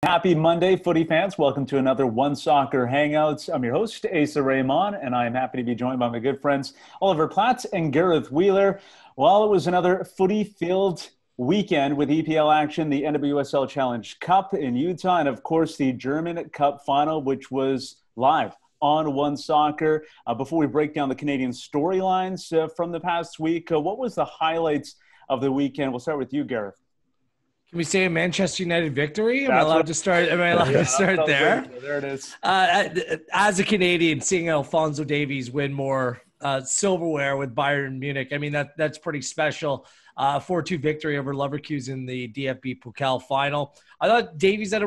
Happy Monday, footy fans. Welcome to another OneSoccer Hangouts. I'm your host, Asa Rehman, and I am happy to be joined by my good friends, Oliver Platt and Gareth Wheeler. Well, it was another footy-filled weekend with EPL action, the NWSL Challenge Cup in Utah, and of course the German Cup final, which was live on OneSoccer. Before we break down the Canadian storylines from the past week, what was the highlights of the weekend? We'll start with you, Gareth. Can we say a Manchester United victory? Am I allowed to start? Am I allowed to start there? There it is. As a Canadian, seeing Alphonso Davies win more silverware with Bayern Munich, I mean that's pretty special. 4-2 victory over Leverkusen in the DFB Pokal final. I thought Davies had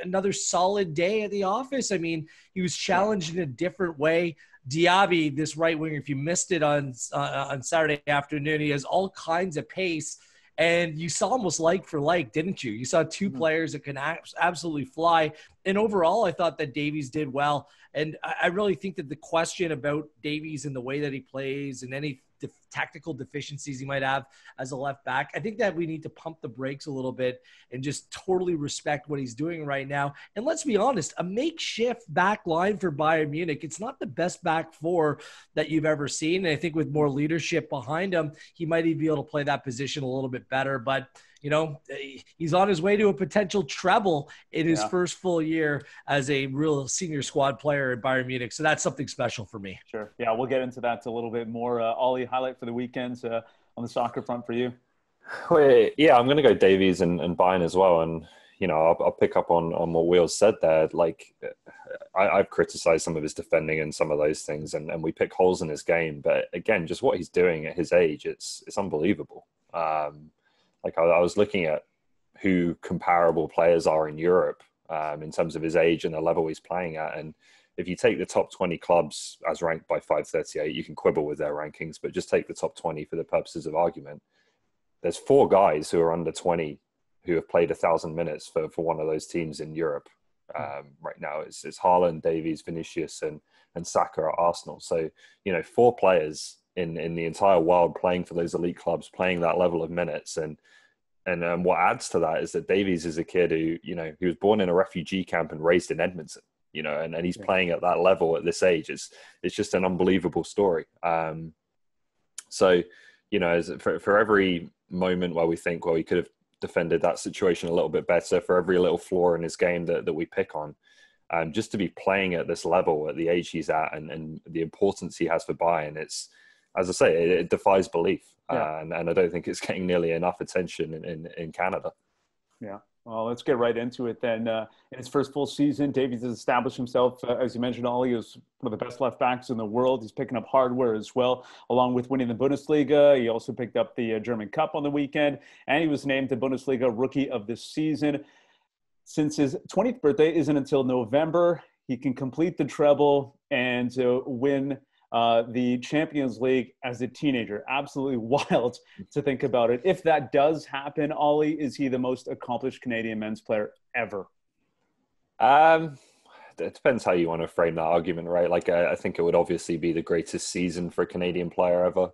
another solid day at the office. I mean, he was challenged in a different way. Diaby, this right winger, if you missed it on Saturday afternoon, he has all kinds of pace. And you saw almost like for like, didn't you? You saw two players that can absolutely fly. And overall, I thought that Davies did well. And I really think that the question about Davies and the way that he plays and any tactical deficiencies he might have as a left back, I think that we need to pump the brakes a little bit and just totally respect what he's doing right now. And let's be honest, a makeshift back line for Bayern Munich, it's not the best back four that you've ever seen. And I think with more leadership behind him, he might even be able to play that position a little bit better. But you know, he's on his way to a potential treble in his first full year as a real senior squad player at Bayern Munich. So that's something special for me. Sure. Yeah, we'll get into that a little bit more. Ollie, highlight for the weekends on the soccer front for you? Well, yeah, I'm going to go Davies and Bayern as well. And, you know, I'll pick up on what Wheels said there. Like, I've criticized some of his defending and some of those things, and we pick holes in his game. But again, just what he's doing at his age, it's unbelievable. Like I was looking at who comparable players are in Europe in terms of his age and the level he's playing at. And if you take the top 20 clubs as ranked by 538, you can quibble with their rankings, but just take the top 20 for the purposes of argument. There's 4 guys who are under 20 who have played 1,000 minutes for one of those teams in Europe right now. It's Haaland, Davies, Vinicius, and Saka at Arsenal. So, you know, 4 players in the entire world playing for those elite clubs, playing that level of minutes. And what adds to that is that Davies is a kid who, you know, he was born in a refugee camp and raised in Edmonton, you know, and he's playing at that level at this age. It's just an unbelievable story. So, you know, for every moment where we think, well, he could have defended that situation a little bit better, for every little flaw in his game that we pick on, just to be playing at this level at the age he's at and the importance he has for Bayern, it's, as I say, it defies belief. And I don't think it's getting nearly enough attention in Canada. Yeah. Well, let's get right into it then. In his first full season, Davies has established himself, as you mentioned, Ollie, as one of the best left backs in the world. He's picking up hardware as well, along with winning the Bundesliga. He also picked up the German Cup on the weekend, and he was named the Bundesliga Rookie of the Season. Since his 20th birthday isn't until November, he can complete the treble and win the Champions League as a teenager. Absolutely wild to think about it. If that does happen, Ollie, is he the most accomplished Canadian men's player ever? It depends how you want to frame that argument, right? Like, I think it would obviously be the greatest season for a Canadian player ever.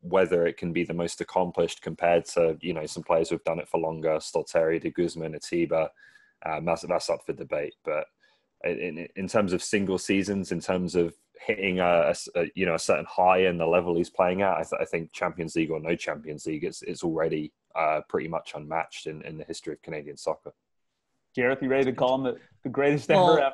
Whether it can be the most accomplished compared to, you know, some players who've done it for longer, Stolteri, de Guzman, Atiba, that's up for debate. But in terms of single seasons, in terms of hitting a certain high in the level he's playing at, I think Champions League or no Champions League, it's already pretty much unmatched in the history of Canadian soccer. Gareth, you ready to call him the greatest ever?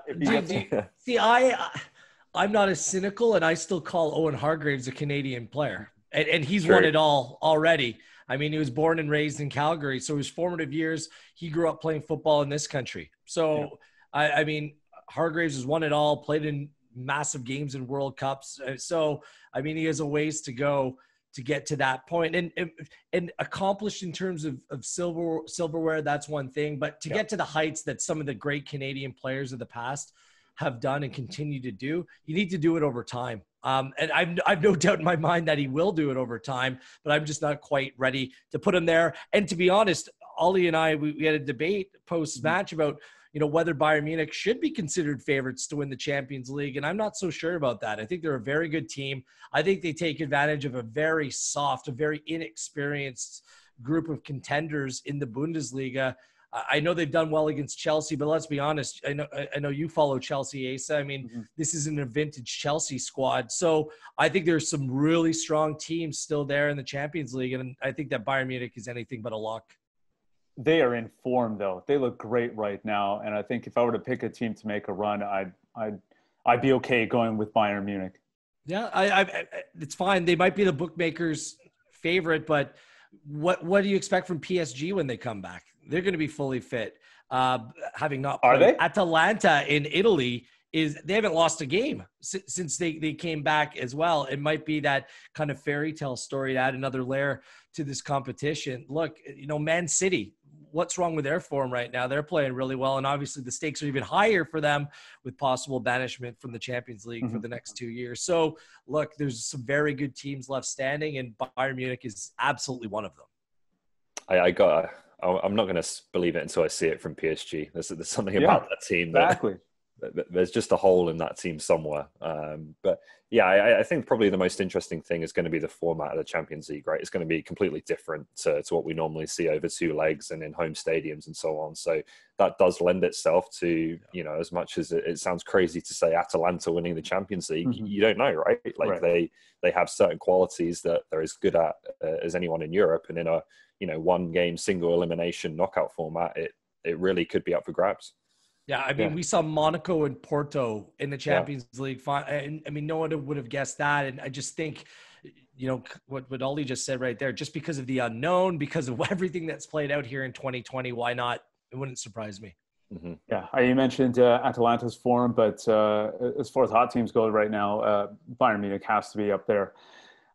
See, I'm not as cynical, and I still call Owen Hargreaves a Canadian player, and he's won it all already. I mean, he was born and raised in Calgary, so his formative years, he grew up playing football in this country. So, I mean, Hargreaves has won it all, played in massive games in World Cups. So, I mean, he has a ways to go to get to that point, and accomplished in terms of silverware. That's one thing, but to get to the heights that some of the great Canadian players of the past have done and continue to do, you need to do it over time. And I've no doubt in my mind that he will do it over time, but I'm just not quite ready to put him there. And to be honest, Ollie and I, we had a debate post-match about, you know, whether Bayern Munich should be considered favorites to win the Champions League. And I'm not so sure about that. I think they're a very good team. I think they take advantage of a very soft, a very inexperienced group of contenders in the Bundesliga. I know they've done well against Chelsea, but let's be honest. I know you follow Chelsea, Asa. I mean, this isn't a vintage Chelsea squad. So I think there's some really strong teams still there in the Champions League. And I think that Bayern Munich is anything but a lock. They are in form, though. They look great right now. And I think if I were to pick a team to make a run, I'd be okay going with Bayern Munich. Yeah, it's fine. They might be the bookmakers' favorite, but what do you expect from PSG when they come back? They're going to be fully fit. Having not played. Are they? Atalanta in Italy they haven't lost a game since they came back as well. It might be that kind of fairy tale story to add another layer to this competition. Look, Man City, what's wrong with their form right now? They're playing really well, and obviously the stakes are even higher for them with possible banishment from the Champions League for the next 2 years. So, look, there's some very good teams left standing, and Bayern Munich is absolutely one of them. I'm not going to believe it until I see it from PSG. There's something about that team that there's just a hole in that team somewhere. But yeah, I think probably the most interesting thing is going to be the format of the Champions League, right? It's going to be completely different to what we normally see over 2 legs and in home stadiums and so on. So that does lend itself to, as much as it sounds crazy to say Atalanta winning the Champions League, you don't know, right? They have certain qualities that they're as good at as anyone in Europe. And in a, 1 game single elimination knockout format, it really could be up for grabs. Yeah, I mean, we saw Monaco and Porto in the Champions League. I mean, no one would have guessed that. And I just think, what Ollie just said right there, just because of the unknown, because of everything that's played out here in 2020, why not? It wouldn't surprise me. Yeah, you mentioned Atalanta's form, but as far as hot teams go right now, Bayern Munich has to be up there.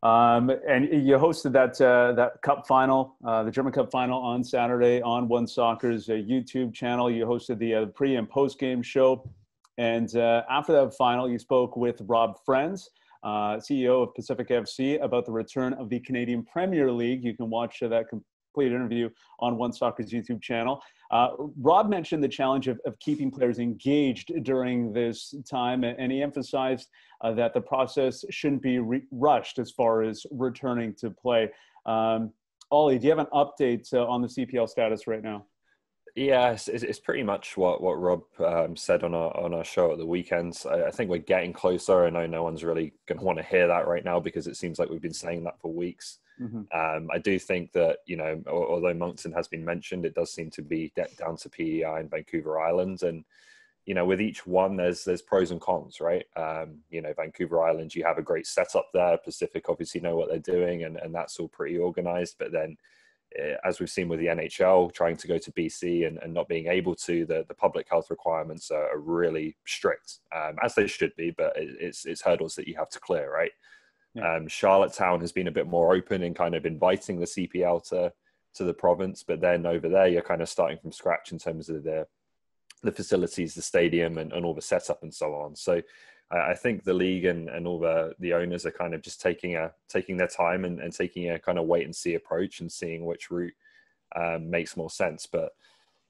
And you hosted that cup final, the German Cup final on Saturday on OneSoccer's YouTube channel. You hosted the pre and post game show. And after that final, you spoke with Rob Friends, CEO of Pacific FC, about the return of the Canadian Premier League. You can watch that complete interview on OneSoccer's YouTube channel. Rob mentioned the challenge of keeping players engaged during this time, and he emphasized that the process shouldn't be rushed as far as returning to play. Ollie, do you have an update on the CPL status right now? Yeah, it's pretty much what Rob said on our show at the weekends. I think we're getting closer. I know no one's really going to want to hear that right now because it seems like we've been saying that for weeks. I do think that, although Moncton has been mentioned, it does seem to be down to PEI and Vancouver Island. And, with each one, there's pros and cons, right? Vancouver Island, you have a great setup there. Pacific obviously know what they're doing, and that's all pretty organized. But then, as we've seen with the NHL, trying to go to BC and not being able to, the public health requirements are really strict, as they should be, but it's hurdles that you have to clear, right? Yeah. Charlottetown has been a bit more open and kind of inviting the CPL to the province, but then over there you're kind of starting from scratch in terms of the facilities, the stadium, and all the setup and so on. So I think the league and all the owners are kind of just taking their time and taking a kind of wait and see approach and seeing which route makes more sense. But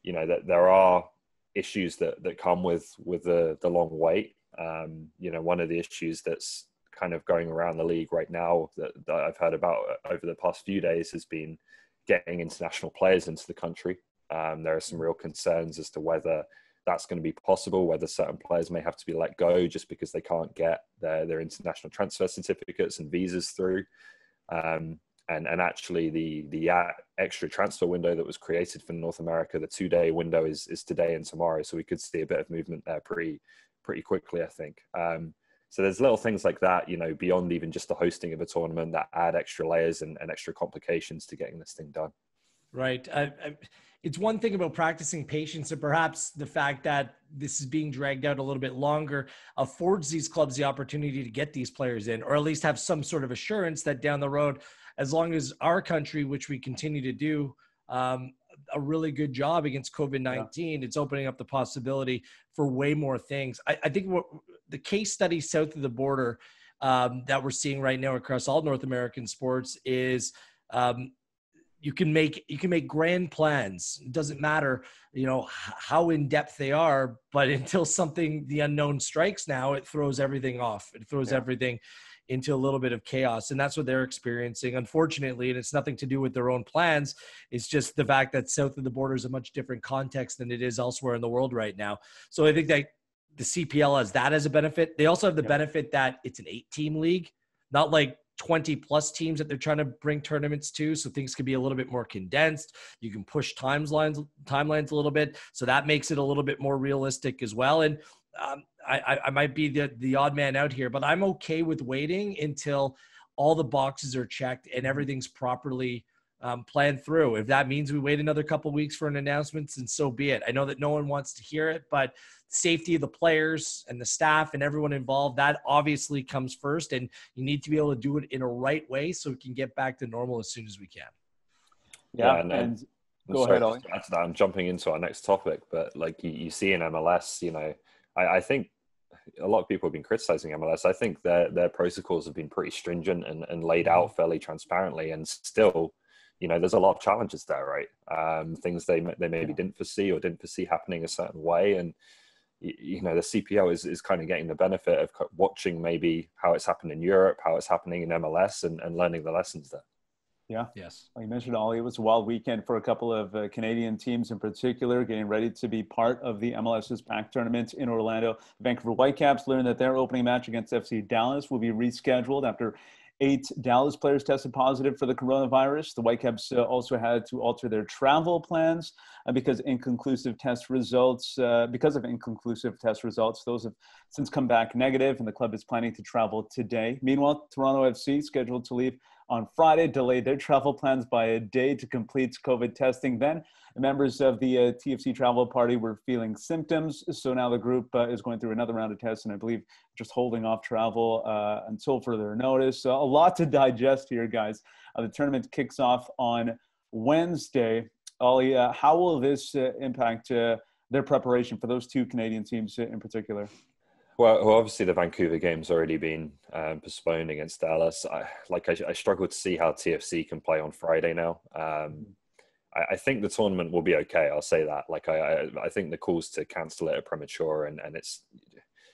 that there are issues that come with the long wait. One of the issues that's kind of going around the league right now that I've heard about over the past few days has been getting international players into the country. There are some real concerns as to whether that's going to be possible, whether certain players may have to be let go just because they can't get their international transfer certificates and visas through. And actually the extra transfer window that was created for North America, the 2-day window is today and tomorrow. So we could see a bit of movement there pretty quickly, I think. So there's little things like that, beyond even just the hosting of a tournament that add extra layers and extra complications to getting this thing done. Right. It's one thing about practicing patience, and perhaps the fact that this is being dragged out a little bit longer affords these clubs the opportunity to get these players in, or at least have some sort of assurance that down the road, as long as our country, which we continue to do a really good job against COVID-19, it's opening up the possibility for way more things. I think what the case study south of the border that we're seeing right now across all North American sports is you can make grand plans. It doesn't matter, how in depth they are, but until the unknown strikes now, it throws everything off. It throws everything into a little bit of chaos. And that's what they're experiencing, unfortunately. And it's nothing to do with their own plans. It's just the fact that south of the border is a much different context than it is elsewhere in the world right now. So I think that the CPL has that as a benefit. They also have the benefit that it's an 8-team league, not like 20 plus teams that they're trying to bring tournaments to. So things can be a little bit more condensed. You can push timelines a little bit. So that makes it a little bit more realistic as well. And I might be the odd man out here, but I'm okay with waiting until all the boxes are checked and everything's properly planned through. If that means we wait another couple of weeks for an announcement, then so be it. I know that no one wants to hear it, but safety of the players and the staff and everyone involved, that obviously comes first, and you need to be able to do it in a right way so we can get back to normal as soon as we can. Yeah, and go ahead, Ollie. After that, I'm jumping into our next topic, but like you see in MLS, you know, I think a lot of people have been criticizing MLS. I think their protocols have been pretty stringent and laid out fairly transparently, and still, you know, there's a lot of challenges there, right? Things they maybe didn't foresee happening a certain way. And, you know, the CPL is kind of getting the benefit of watching maybe how it's happened in Europe, how it's happening in MLS, and learning the lessons there. Yeah. Yes. Like you mentioned, Ollie, it was a wild weekend for a couple of Canadian teams in particular, getting ready to be part of the MLS's PAC tournament in Orlando. The Vancouver Whitecaps learned that their opening match against FC Dallas will be rescheduled after 8 Dallas players tested positive for the coronavirus. The Whitecaps also had to alter their travel plans because of inconclusive test results. Those have since come back negative, and the club is planning to travel today. Meanwhile, Toronto FC, scheduled to leave on Friday, delayed their travel plans by a day to complete COVID testing. Then the members of the TFC travel party were feeling symptoms. So now the group is going through another round of tests, and I believe just holding off travel until further notice. So a lot to digest here, guys. The tournament kicks off on Wednesday. Ollie, how will this impact their preparation for those 2 Canadian teams in particular? Well, obviously the Vancouver game's already been postponed against Dallas. I struggle to see how TFC can play on Friday now. I think the tournament will be okay. I'll say that. I think the calls to cancel it are premature, and it's,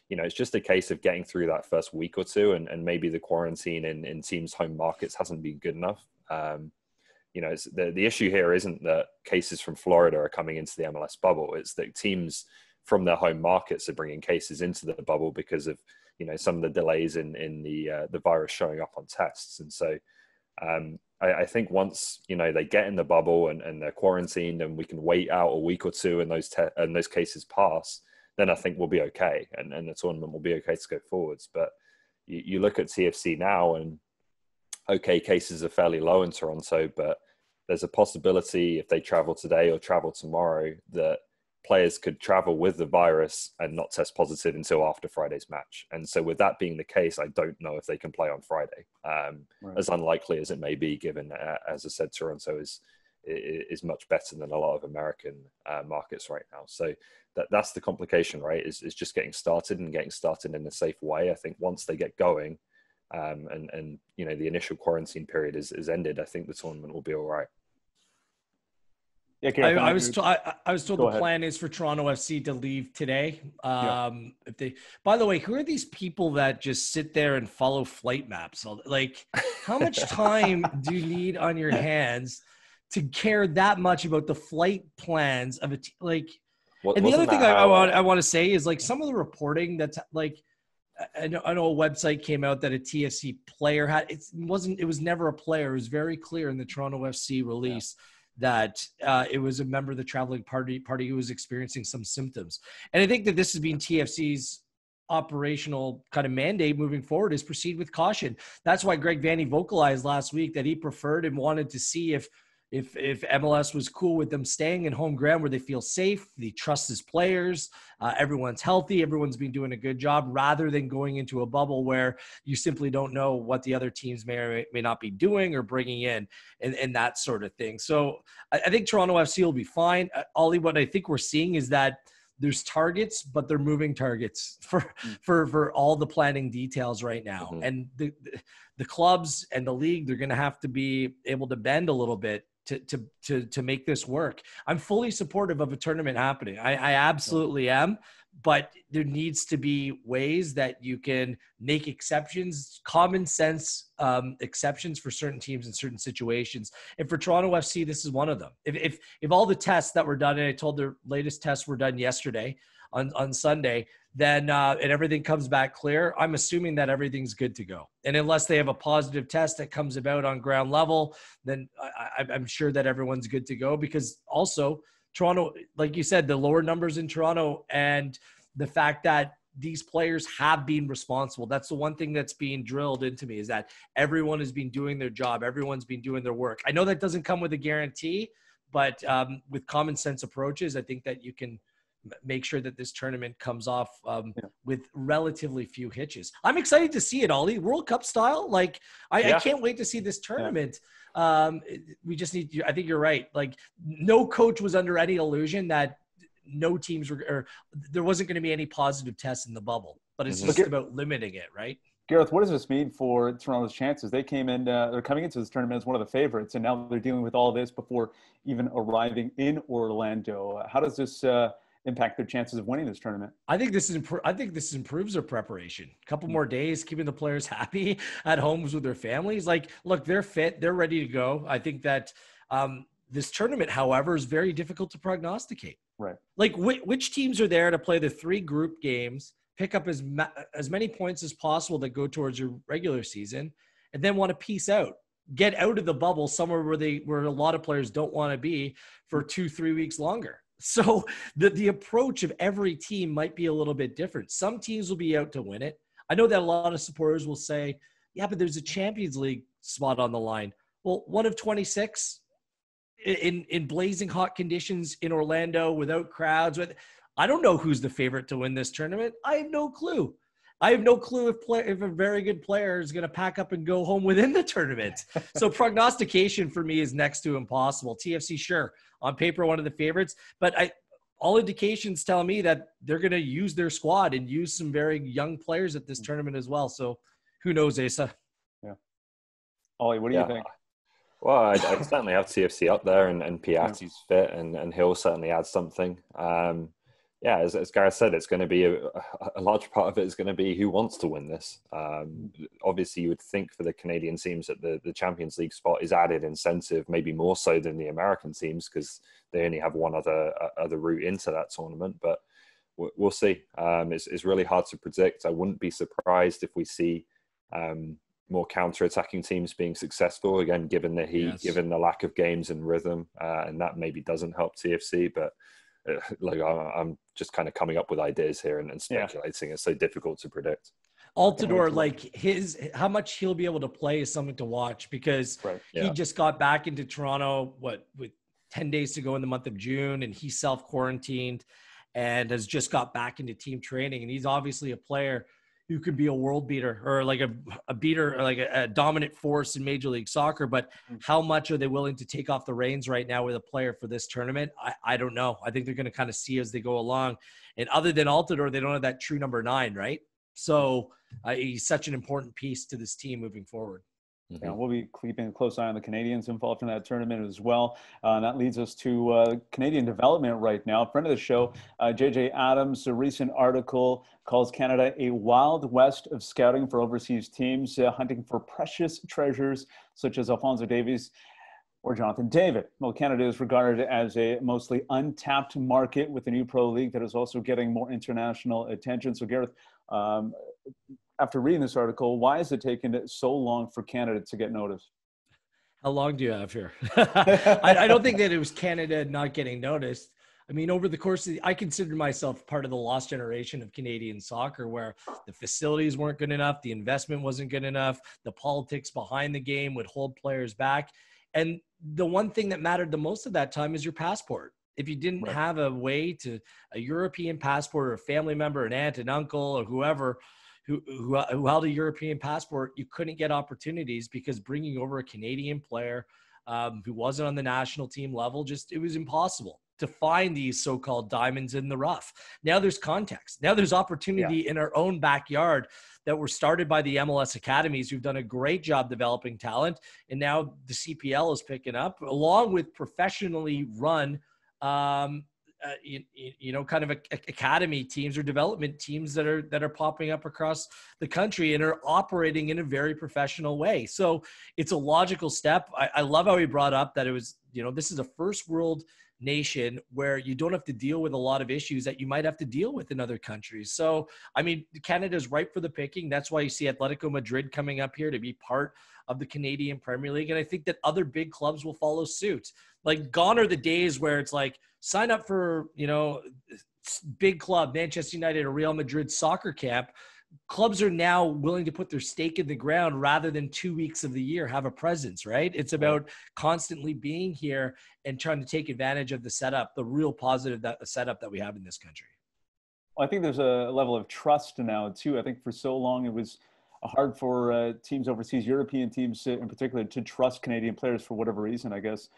you know, it's just a case of getting through that first week or two, and maybe the quarantine in teams' home markets hasn't been good enough. You know, the issue here isn't that cases from Florida are coming into the MLS bubble. It's that teams from their home markets are bringing cases into the bubble because of, you know, some of the delays in the virus showing up on tests. And so I think once, you know, they get in the bubble and they're quarantined and we can wait out a week or two and those cases pass, then I think we'll be okay. And the tournament will be okay to go forwards. But you look at TFC now, and okay, cases are fairly low in Toronto, but there's a possibility if they travel today or travel tomorrow that players could travel with the virus and not test positive until after Friday's match. And so with that being the case, I don't know if they can play on Friday, as unlikely as it may be, given, as I said, Toronto is much better than a lot of American markets right now. So that's the complication, right? Is just getting started in a safe way. I think once they get going and you know, the initial quarantine period is ended, I think the tournament will be all right. Yeah, Gareth, I was told the ahead. plan is for Toronto FC to leave today. If they, by the way, who are these people that just sit there and follow flight maps? Like, how much time do you need on your hands to care that much about the flight plans of like? And the other thing I want to say is, like, some of the reporting that's like, I know a website came out that a TFC player had, it was never a player. It was very clear in the Toronto FC release. Yeah. That it was a member of the traveling party who was experiencing some symptoms. And I think that this has been TFC's operational kind of mandate moving forward, is proceed with caution. That's why Greg Vanney vocalized last week that he preferred and wanted to see if MLS was cool with them staying in home ground where they feel safe, he trusts his players, everyone's healthy, everyone's been doing a good job, rather than going into a bubble where you simply don't know what the other teams may or may not be doing or bringing in, and that sort of thing. So I think Toronto FC will be fine. Ollie, what I think we're seeing is that there's targets, but they're moving targets for all the planning details right now. Mm-hmm. And the clubs and the league, they're going to have to be able to bend a little bit to make this work. I'm fully supportive of a tournament happening. I absolutely am, but there needs to be ways that you can make exceptions, common sense exceptions for certain teams in certain situations. And for Toronto FC, this is one of them. If all the tests that were done, and I told the latest tests were done yesterday on Sunday, then and everything comes back clear, I'm assuming that everything's good to go. And unless they have a positive test that comes about on ground level, then I'm sure that everyone's good to go, because also Toronto, like you said, the lower numbers in Toronto and the fact that these players have been responsible. That's the one thing that's being drilled into me, is that everyone has been doing their job. Everyone's been doing their work. I know that doesn't come with a guarantee, but with common sense approaches, I think that you can make sure that this tournament comes off with relatively few hitches. I'm excited to see it, Ollie, World Cup style. Like, I can't wait to see this tournament. We just need, I think you're right. Like, no coach was under any illusion that no teams were, or there wasn't going to be any positive tests in the bubble, but it's just about limiting it, right? Gareth, what does this mean for Toronto's chances? They came in, they're coming into this tournament as one of the favorites, and now they're dealing with all this before even arriving in Orlando. How does this impact their chances of winning this tournament? I think this improves their preparation. A couple more days, keeping the players happy at homes with their families. Like, look, they're fit, they're ready to go. I think that this tournament, however, is very difficult to prognosticate. Right. Like, which teams are there to play the 3 group games, pick up as many points as possible that go towards your regular season, and then want to peace out, get out of the bubble somewhere where a lot of players don't want to be for 2-3 weeks longer. So the approach of every team might be a little bit different. Some teams will be out to win it. I know that a lot of supporters will say, yeah, but there's a Champions League spot on the line. Well, one of 26 in blazing hot conditions in Orlando without crowds. I don't know who's the favorite to win this tournament. I have no clue. I have no clue if a very good player is going to pack up and go home within the tournament. So prognostication for me is next to impossible. TFC, sure, on paper, one of the favorites, but all indications tell me that they're going to use their squad and use some very young players at this tournament as well. So who knows, Asa? Yeah. Ollie, what do you think? Well, I'd certainly have TFC up there, and Piatti's fit, and he'll certainly add something. As Gareth said, it's going to be a large part of it is going to be who wants to win this. Obviously, you would think for the Canadian teams that the Champions League spot is added incentive, maybe more so than the American teams, because they only have one other route into that tournament. But we'll see. It's really hard to predict. I wouldn't be surprised if we see more counter-attacking teams being successful, again, given the heat, given the lack of games and rhythm, and that maybe doesn't help TFC. But like, I'm just kind of coming up with ideas here and speculating. It's so difficult to predict. Altidore, like how much he'll be able to play is something to watch, because he just got back into Toronto, with 10 days to go in the month of June, and he self-quarantined and has just got back into team training. And he's obviously a player who could be a world beater, or like a beater, or like a dominant force in Major League Soccer. But how much are they willing to take off the reins right now with a player for this tournament? I don't know. I think they're going to kind of see as they go along. And other than Altidore, they don't have that true number 9, right? So he's such an important piece to this team moving forward. Yeah, we'll be keeping a close eye on the Canadians involved in that tournament as well. And that leads us to Canadian development right now. Friend of the show, JJ Adams, a recent article calls Canada a wild west of scouting for overseas teams, hunting for precious treasures such as Alphonso Davies or Jonathan David. Well, Canada is regarded as a mostly untapped market with a new pro league that is also getting more international attention. So Gareth, after reading this article, why is it taking so long for Canada to get noticed? How long do you have here? I don't think that it was Canada not getting noticed. I mean, over the course of I consider myself part of the lost generation of Canadian soccer, where the facilities weren't good enough, the investment wasn't good enough, the politics behind the game would hold players back. And the one thing that mattered the most at that time is your passport. If you didn't have a way to a European passport, or a family member, an aunt, an uncle, or whoever who held a European passport, you couldn't get opportunities, because bringing over a Canadian player who wasn't on the national team level, it was impossible to find these so-called diamonds in the rough. Now there's context. Now there's opportunity in our own backyard that were started by the MLS academies, who've done a great job developing talent. And now the CPL is picking up, along with professionally run kind of academy teams or development teams that are popping up across the country and are operating in a very professional way. So it's a logical step. I love how he brought up that it was, this is a first world nation where you don't have to deal with a lot of issues that you might have to deal with in other countries. So, I mean, Canada's ripe for the picking. That's why you see Atletico Madrid coming up here to be part of the Canadian Premier League. And I think that other big clubs will follow suit. Like, gone are the days where it's like, sign up for, big club, Manchester United or Real Madrid soccer camp. Clubs are now willing to put their stake in the ground rather than 2 weeks of the year have a presence, right? It's about constantly being here and trying to take advantage of the setup, the real positive setup that we have in this country. Well, I think there's a level of trust now too. I think for so long it was hard for teams overseas, European teams in particular, to trust Canadian players for whatever reason, I guess.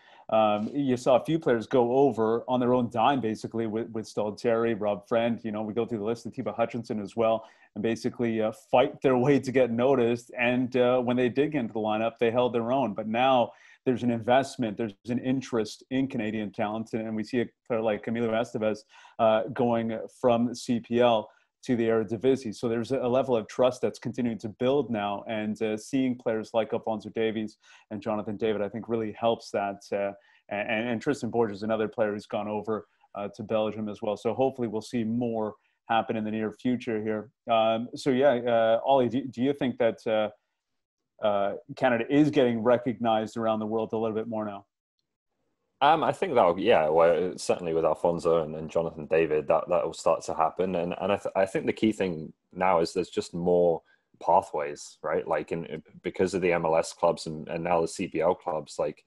You saw a few players go over on their own dime, basically, with Stalteri, Rob Friend. We go through the list, Atiba Hutchinson as well, and basically fight their way to get noticed. And when they did get into the lineup, they held their own. But now there's an investment, there's an interest in Canadian talent. And we see a player like Camilo Estevez going from CPL to the Eredivisie. So there's a level of trust that's continuing to build now, and seeing players like Alphonso Davies and Jonathan David, I think, really helps that. And Tristan Borges, another player who's gone over to Belgium as well. So hopefully we'll see more happen in the near future here. Ollie, do you think that Canada is getting recognized around the world a little bit more now? I think certainly with Alphonso and Jonathan David, that will start to happen. And I think the key thing now is there's just more pathways, right? Like because of the MLS clubs and now the CPL clubs, like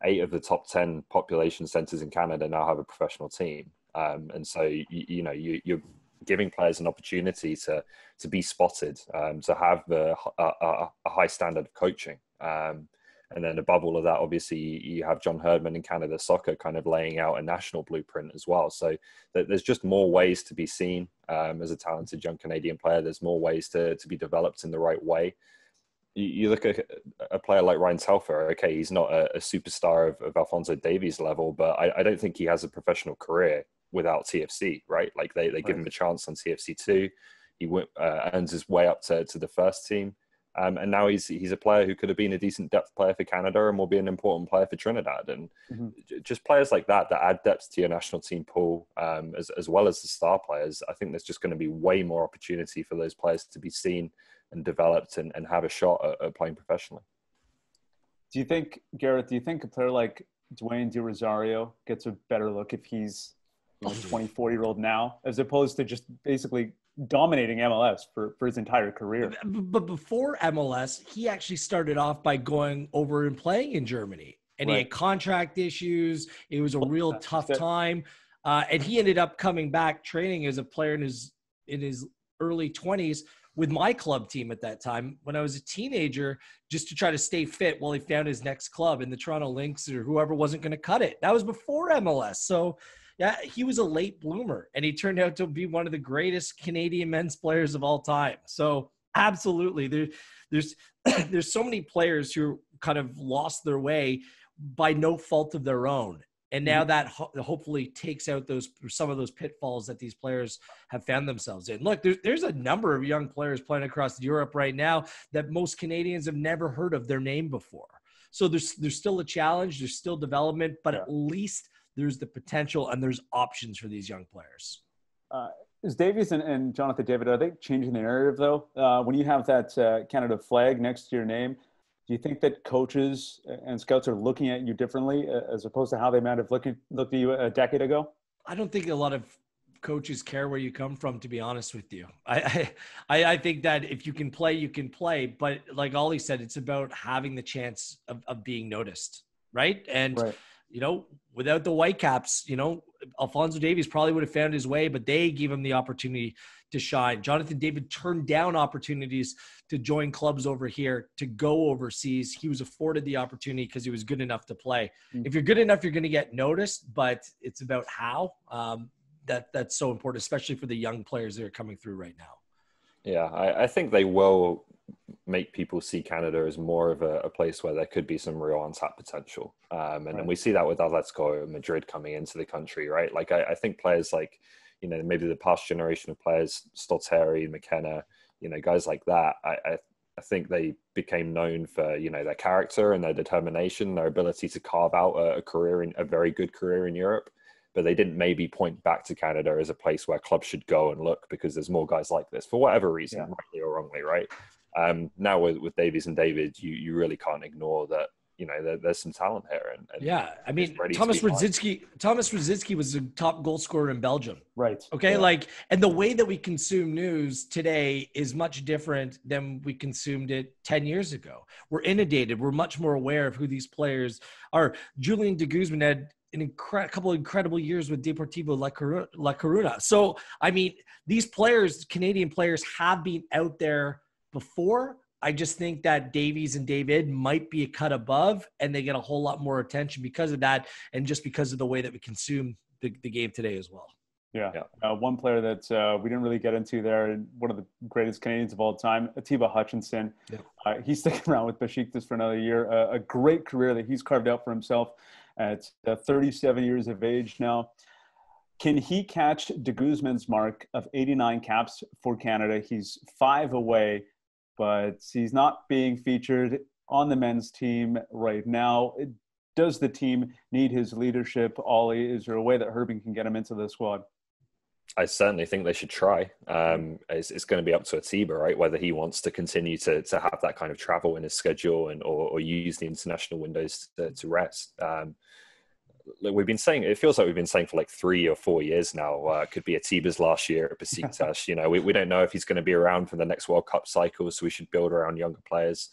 8 of the top 10 population centers in Canada now have a professional team. And so, you're giving players an opportunity to be spotted, to have a high standard of coaching. And then above all of that, obviously, you have John Herdman in Canada Soccer kind of laying out a national blueprint as well. So there's just more ways to be seen as a talented young Canadian player. There's more ways to be developed in the right way. You look at a player like Ryan Telfer. Okay, he's not a superstar of Alphonso Davies level, but I don't think he has a professional career without TFC, right? Like they give him a chance on TFC2. He earns his way up to the first team. And now he's a player who could have been a decent depth player for Canada and will be an important player for Trinidad. And just players like that add depth to your national team pool, as well as the star players. I think there's just going to be way more opportunity for those players to be seen and developed and have a shot at playing professionally. Do you think, Gareth, a player like Dwayne De Rosario gets a better look if he's a 24-year-old now, as opposed to just basically dominating MLS for his entire career? But before MLS, he actually started off by going over and playing in Germany. And he had contract issues. It was a real tough time. And he ended up coming back training as a player in his early 20s with my club team at that time when I was a teenager, just to try to stay fit while he found his next club in the Toronto Lynx or whoever wasn't going to cut it. That was before MLS. So yeah, he was a late bloomer, and he turned out to be one of the greatest Canadian men's players of all time. So absolutely, there's so many players who kind of lost their way by no fault of their own. And now that hopefully takes out some of those pitfalls that these players have found themselves in. Look, there's a number of young players playing across Europe right now that most Canadians have never heard of their name before. So there's still a challenge, there's still development, but at least there's the potential and there's options for these young players. Is Davies and Jonathan David, are they changing the narrative though? When you have that Canada flag next to your name, do you think that coaches and scouts are looking at you differently as opposed to how they might have looked at you a decade ago? I don't think a lot of coaches care where you come from, to be honest with you. I think that if you can play, you can play. But like Ollie said, it's about having the chance of being noticed, right? And, without the Whitecaps, Alphonso Davies probably would have found his way, but they gave him the opportunity to shine. Jonathan David turned down opportunities to join clubs over here, to go overseas. He was afforded the opportunity because he was good enough to play. If you're good enough, you're going to get noticed, but it's about how. That's so important, especially for the young players that are coming through right now. Yeah, I think they will make people see Canada as more of a place where there could be some real untapped potential. And we see that with Atletico Madrid coming into the country, right? Like, I think players like, maybe the past generation of players, Stolteri, McKenna, guys like that, I think they became known for, their character and their determination, their ability to carve out a very good career in Europe. But they didn't maybe point back to Canada as a place where clubs should go and look, because there's more guys like this for whatever reason, rightly or wrongly, right? Now with Davies and David, you really can't ignore that. There's some talent here, and yeah, I mean, Thomas Rositzky was the top goal scorer in Belgium. Right. Okay. Yeah. And the way that we consume news today is much different than we consumed it 10 years ago. We're inundated. We're much more aware of who these players are. Julian de Guzman had a couple of incredible years with Deportivo La Coruna. So, I mean, these players, Canadian players, have been out there before. I just think that Davies and David might be a cut above, and they get a whole lot more attention because of that, and just because of the way that we consume the game today as well. Yeah. One player that we didn't really get into there, and one of the greatest Canadians of all time, Atiba Hutchinson. Yeah. He's sticking around with Besiktas for another year. A great career that he's carved out for himself at 37 years of age now. Can he catch de Guzman's mark of 89 caps for Canada? He's 5 away, but he's not being featured on the men's team right now. Does the team need his leadership, Ollie? Is there a way that Herbin can get him into the squad? I certainly think they should try. It's going to be up to Atiba, right? Whether he wants to continue to have that kind of travel in his schedule or use the international windows to rest. We've been saying, it feels like we've been saying for like 3 or 4 years now, could be Atiba's last year at Besiktas. We don't know if he's going to be around for the next World Cup cycle, so we should build around younger players.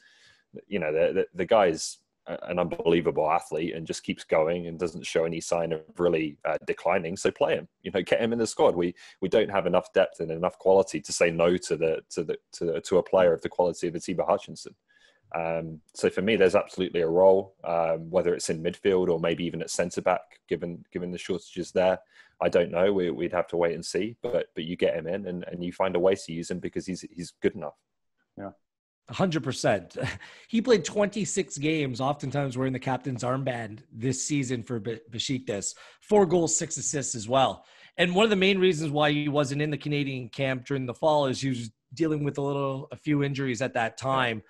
The guy's an unbelievable athlete and just keeps going and doesn't show any sign of really declining. So play him, get him in the squad. We don't have enough depth and enough quality to say no to a player of the quality of Atiba Hutchinson. So for me, there's absolutely a role, whether it's in midfield or maybe even at centre back, given the shortages there. I don't know. We'd have to wait and see. But you get him in and you find a way to use him because he's good enough. Yeah. 100%. He played 26 games, oftentimes wearing the captain's armband this season for Besiktas. 4 goals, 6 assists as well. And one of the main reasons why he wasn't in the Canadian camp during the fall is he was dealing with a few injuries at that time,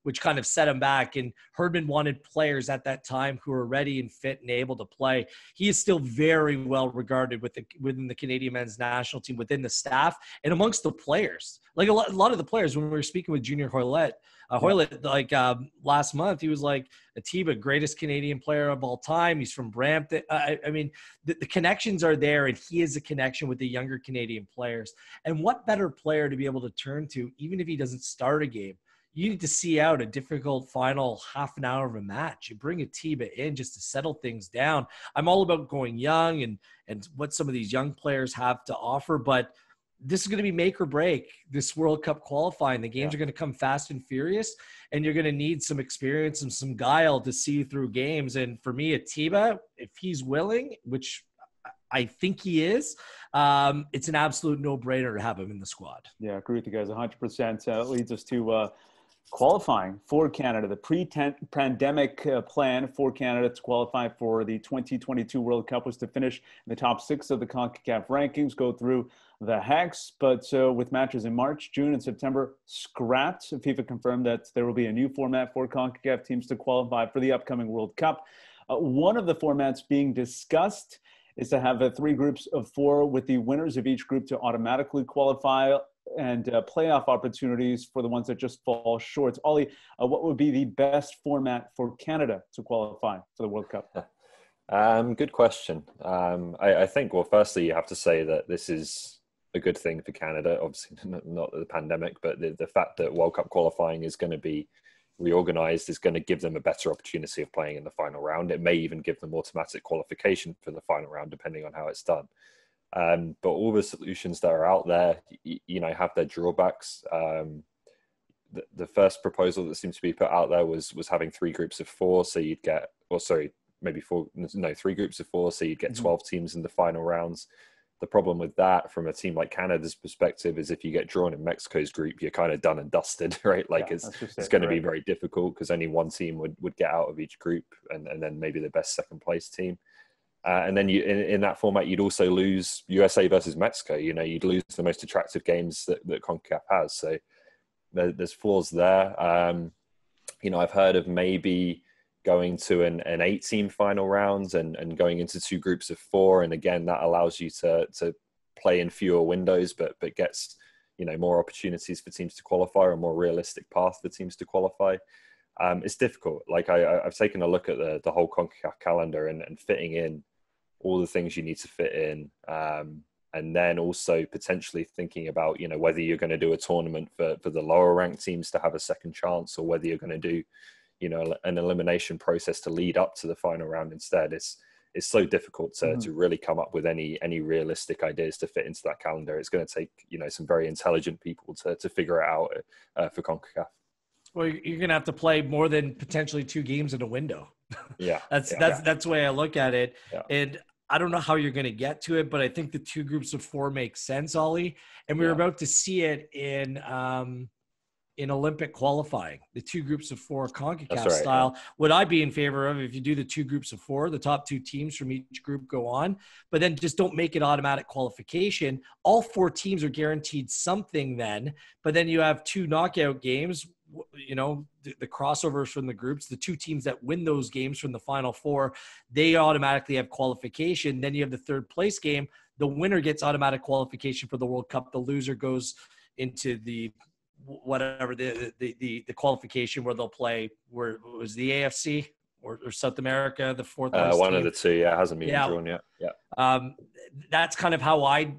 which kind of set him back. And Herdman wanted players at that time who were ready and fit and able to play. He is still very well regarded within the Canadian men's national team, within the staff, and amongst the players. Like a lot of the players, when we were speaking with Junior Hoylett, last month, he was like, Atiba, greatest Canadian player of all time. He's from Brampton. I mean, the connections are there, and he is a connection with the younger Canadian players. And what better player to be able to turn to, even if he doesn't start a game? You need to see out a difficult final half an hour of a match. You bring Atiba in just to settle things down. I'm all about going young and what some of these young players have to offer, but this is going to be make or break this World Cup qualifying. The games are going to come fast and furious, and you're going to need some experience and some guile to see through games. And for me, Atiba, if he's willing, which I think he is, it's an absolute no-brainer to have him in the squad. Yeah, I agree with you guys 100%. That leads us to qualifying for Canada, the pre-pandemic plan for Canada to qualify for the 2022 World Cup was to finish in the top 6 of the CONCACAF rankings, go through the hex. But with matches in March, June, and September scrapped, FIFA confirmed that there will be a new format for CONCACAF teams to qualify for the upcoming World Cup. One of the formats being discussed is to have 3 groups of 4 with the winners of each group to automatically qualify, and playoff opportunities for the ones that just fall short. Ollie, what would be the best format for Canada to qualify for the World Cup? Good question. I think, well, firstly, you have to say that this is a good thing for Canada. Obviously, not the pandemic, but the fact that World Cup qualifying is going to be reorganized is going to give them a better opportunity of playing in the final round. It may even give them automatic qualification for the final round, depending on how it's done. But all the solutions that are out there, have their drawbacks. The first proposal that seemed to be put out there was having 3 groups of 4, so you'd get, 3 groups of 4, so you'd get 12 teams in the final rounds. The problem with that from a team like Canada's perspective is if you get drawn in Mexico's group, you're kind of done and dusted, right? Like it's going to be very difficult because only one team would get out of each group, and then maybe the best second place team. And then you in that format, you'd also lose USA versus Mexico. You'd lose the most attractive games that CONCACAF has. So there's flaws there. I've heard of maybe going to an 8-team final round and going into 2 groups of 4. And again, that allows you to play in fewer windows, but gets, more opportunities for teams to qualify, or a more realistic path for teams to qualify. It's difficult. Like I've taken a look at the whole CONCACAF calendar and fitting in all the things you need to fit in. And then also potentially thinking about, whether you're going to do a tournament for the lower ranked teams to have a second chance, or whether you're going to do, an elimination process to lead up to the final round instead. It's so difficult to really come up with any realistic ideas to fit into that calendar. It's going to take, some very intelligent people to figure it out for CONCACAF. Well, you're going to have to play more than potentially 2 games in a window. Yeah. That's the way I look at it. Yeah. And I don't know how you're going to get to it, but I think the 2 groups of 4 makes sense, Ollie. And we were about to see it in Olympic qualifying, the 2 groups of 4 CONCACAF style. Yeah. Would I be in favor of if you do the 2 groups of 4, the top 2 teams from each group go on, but then just don't make it automatic qualification. All 4 teams are guaranteed something then, but then you have 2 knockout games, the crossovers from the groups, the 2 teams that win those games from the final 4, they automatically have qualification. Then you have the 3rd place game. The winner gets automatic qualification for the World Cup. The loser goes into the whatever the qualification where they'll play, where it was the AFC or South America, the 4th place one team. Of the 2, hasn't been drawn yet. Yeah. That's kind of how I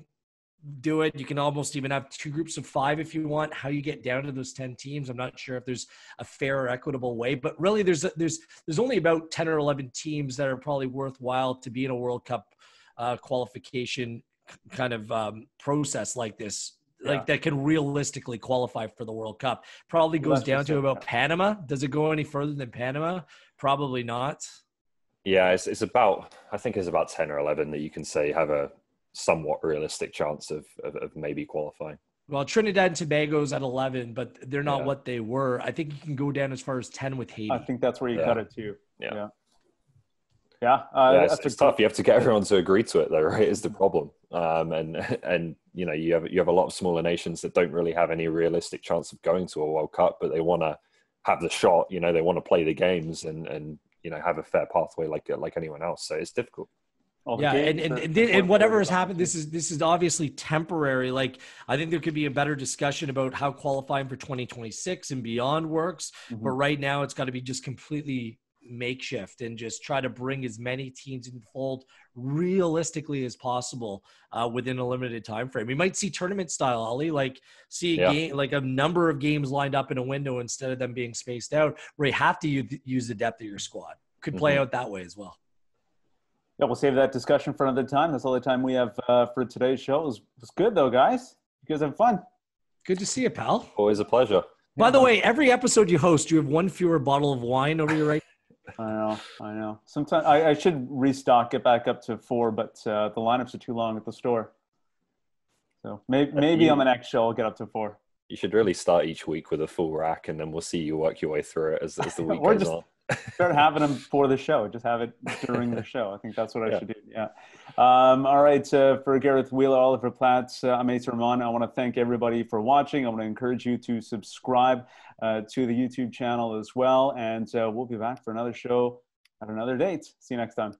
do it. You can almost even have 2 groups of 5 if you want. How you get down to those 10 teams, I'm not sure if there's a fair or equitable way, but really there's only about 10 or 11 teams that are probably worthwhile to be in a World Cup qualification kind of process like this. Like that can realistically qualify for the World Cup. Probably goes down to about Panama. Does it go any further than Panama? Probably not. Yeah, it's about, I think it's about 10 or 11 that you can say have a somewhat realistic chance of maybe qualifying. Well, Trinidad and Tobago's at 11, but they're not what they were. I think you can go down as far as 10 with Haiti. I think that's where you cut it to. Yeah. It's tough. You have to get everyone to agree to it, though, right? Is the problem. And you have a lot of smaller nations that don't really have any realistic chance of going to a World Cup, but they want to have the shot. They want to play the games and have a fair pathway like anyone else. So it's difficult. And whatever has happened, this is obviously temporary. Like, I think there could be a better discussion about how qualifying for 2026 and beyond works. But right now, it's got to be just completely makeshift and just try to bring as many teams in the fold realistically as possible within a limited time frame. We might see tournament style, Ollie, like see a game, like a number of games lined up in a window instead of them being spaced out, where you have to use the depth of your squad. Could play out that way as well. Yeah, we'll save that discussion for another time. That's all the time we have for today's show. It was good though, guys. You guys have fun. Good to see you, pal. Always a pleasure. By the way, every episode you host, you have 1 fewer bottle of wine over your right. I know. Sometimes I should restock, get back up to 4, but the lineups are too long at the store. So maybe on the next show I'll get up to 4. You should really start each week with a full rack, and then we'll see you work your way through it as the week goes on. Start having them for the show. Just have it during the show. I think that's what I should do. Yeah. All right. For Gareth Wheeler, Oliver Platt, I'm Ace Rehman. I want to thank everybody for watching. I want to encourage you to subscribe to the YouTube channel as well. And we'll be back for another show at another date. See you next time.